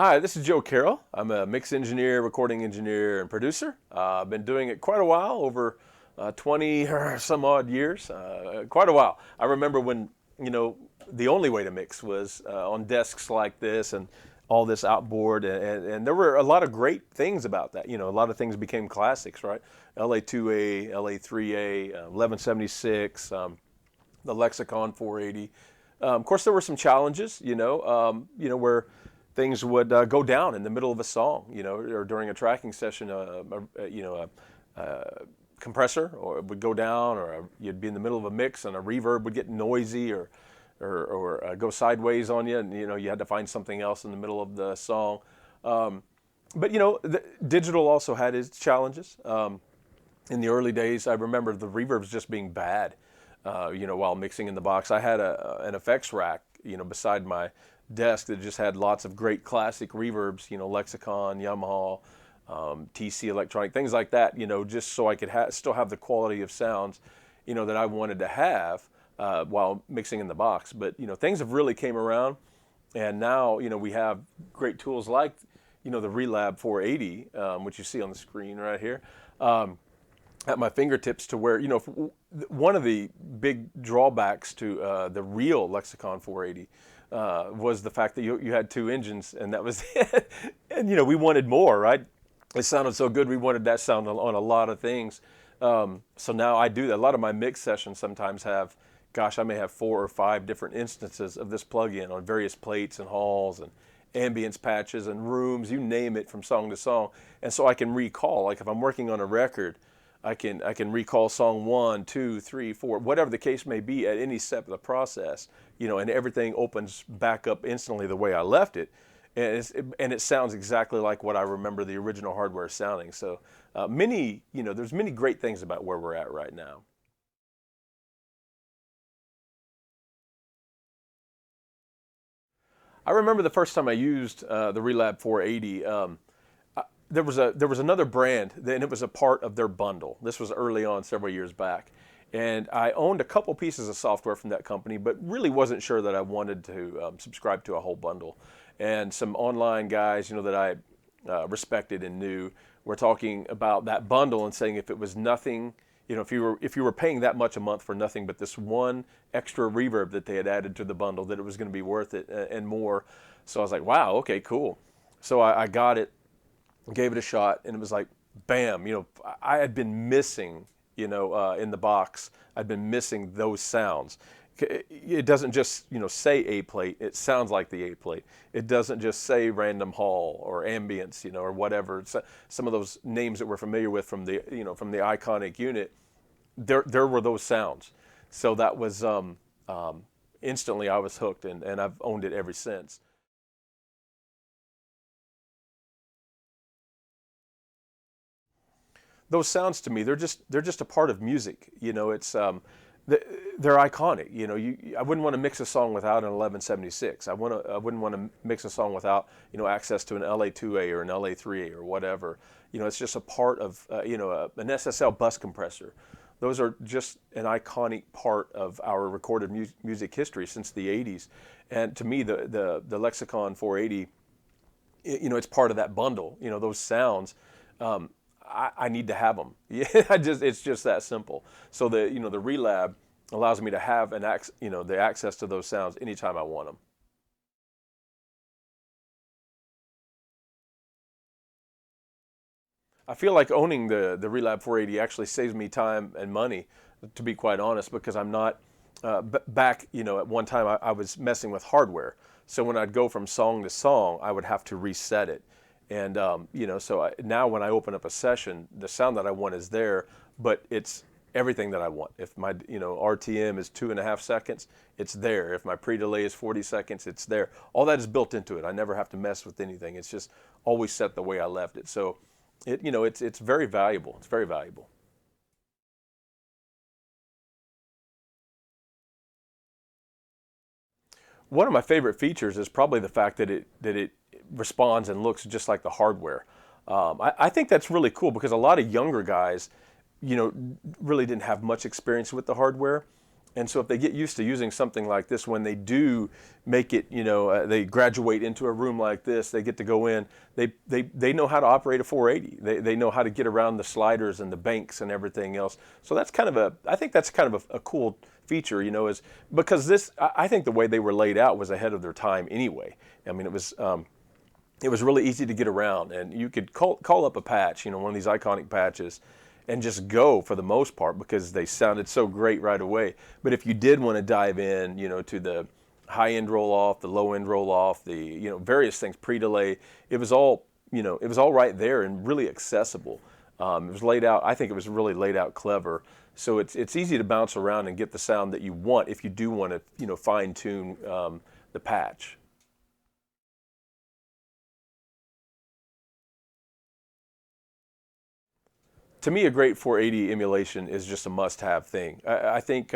Hi, this is Joe Carrell. I'm a mix engineer, recording engineer, and producer. I've been doing it quite a while, over 20 or some odd years, quite a while. I remember when, the only way to mix was on desks like this and all this outboard, and there were a lot of great things about that. A lot of things became classics, right? LA2A, LA3A, 1176, the Lexicon 480. Of course, there were some challenges, where things would go down in the middle of a song, or during a tracking session, a compressor or would go down, or you'd be in the middle of a mix and a reverb would get noisy or go sideways on you, and you had to find something else in the middle of the song. But digital also had its challenges. In the early days, I remember the reverbs just being bad. While mixing in the box, I had an effects rack, beside my desk that just had lots of great classic reverbs, Lexicon, Yamaha, TC electronic, things like that, just so I could still have the quality of sounds, that I wanted to have while mixing in the box. But, things have really came around, and now, we have great tools like, the Relab 480, which you see on the screen right here, at my fingertips, to where, one of the big drawbacks to the real Lexicon 480 was the fact that you had two engines, and that was it. And we wanted more, right? It sounded so good, we wanted that sound on a lot of things. So now I do that. A lot of my mix sessions sometimes have, I may have 4 or 5 different instances of this plug-in on various plates and halls and ambience patches and rooms, you name it, from song to song. And so I can recall, like if I'm working on a record, I can recall song 1, 2, 3, 4, whatever the case may be at any step of the process, and everything opens back up instantly the way I left it, and it sounds exactly like what I remember the original hardware sounding. So there's many great things about where we're at right now. I remember the first time I used the Relab 480. There was another brand, and it was a part of their bundle. This was early on, several years back, and I owned a couple pieces of software from that company, but really wasn't sure that I wanted to subscribe to a whole bundle. And some online guys, that I respected and knew, were talking about that bundle and saying if it was nothing, if you were paying that much a month for nothing but this one extra reverb that they had added to the bundle, that it was going to be worth it and more. So I was like, wow, okay, cool. So I got it, gave it a shot, and it was like, bam, I had been missing, in the box, I'd been missing those sounds. It doesn't just, say A plate, it sounds like the A plate. It doesn't just say random hall or ambience, or whatever. Some of those names that we're familiar with from the, from the iconic unit, there were those sounds. So that was, instantly I was hooked, and I've owned it ever since. Those sounds to me, they're just a part of music. It's they're iconic. I wouldn't want to mix a song without an 1176. I wouldn't want to mix a song without access to an LA2A or an LA3A or whatever. It's just a part of an SSL bus compressor. Those are just an iconic part of our recorded music history since the 80s. And to me, the Lexicon 480, it's part of that bundle. Those sounds. I need to have them. It's just that simple. So the Relab allows me to have the access to those sounds anytime I want them. I feel like owning the Relab 480 actually saves me time and money, to be quite honest, because I'm not back. At one time I was messing with hardware, so when I'd go from song to song, I would have to reset it. And now when I open up a session, the sound that I want is there, but it's everything that I want. If my RTM is 2.5 seconds, it's there. If my pre-delay is 40 seconds, it's there. All that is built into it. I never have to mess with anything. It's just always set the way I left it. So it's very valuable. It's very valuable. One of my favorite features is probably the fact that it responds and looks just like the hardware. I think that's really cool because a lot of younger guys, really didn't have much experience with the hardware, And so if they get used to using something like this, when they do make it, they graduate into a room like this, they get to go in, they know how to operate a 480. They know how to get around the sliders and the banks and everything else. So that's kind of I think that's kind of a cool feature, is because I think the way they were laid out was ahead of their time anyway. I mean, it was really easy to get around, and you could call up a patch, one of these iconic patches, and just go for the most part because they sounded so great right away. But if you did want to dive in, to the high end roll off, the low end roll off, the various things, pre-delay, it was all right there and really accessible. It was laid out. I think it was really laid out clever. So it's easy to bounce around and get the sound that you want if you do want to fine tune the patch. To me, a great 480 emulation is just a must-have thing. I think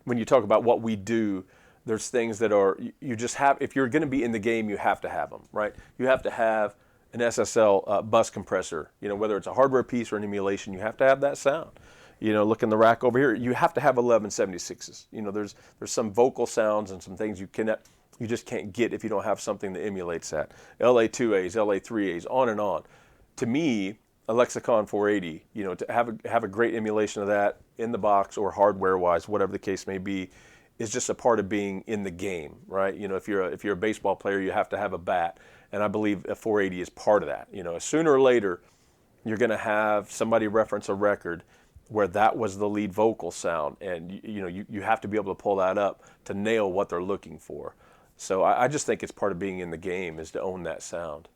when you talk about what we do, there's things that are, you just have, if you're going to be in the game, you have to have them, right? You have to have an SSL bus compressor, whether it's a hardware piece or an emulation, you have to have that sound. Look in the rack over here, you have to have 1176s. There's some vocal sounds and some things you just can't get if you don't have something that emulates that. LA2As, LA3As, on and on. To me, a Lexicon 480, to have a great emulation of that in the box or hardware-wise, whatever the case may be, is just a part of being in the game, right? If you're a baseball player, you have to have a bat, and I believe a 480 is part of that. Sooner or later, you're going to have somebody reference a record where that was the lead vocal sound, and you have to be able to pull that up to nail what they're looking for. So I just think it's part of being in the game is to own that sound.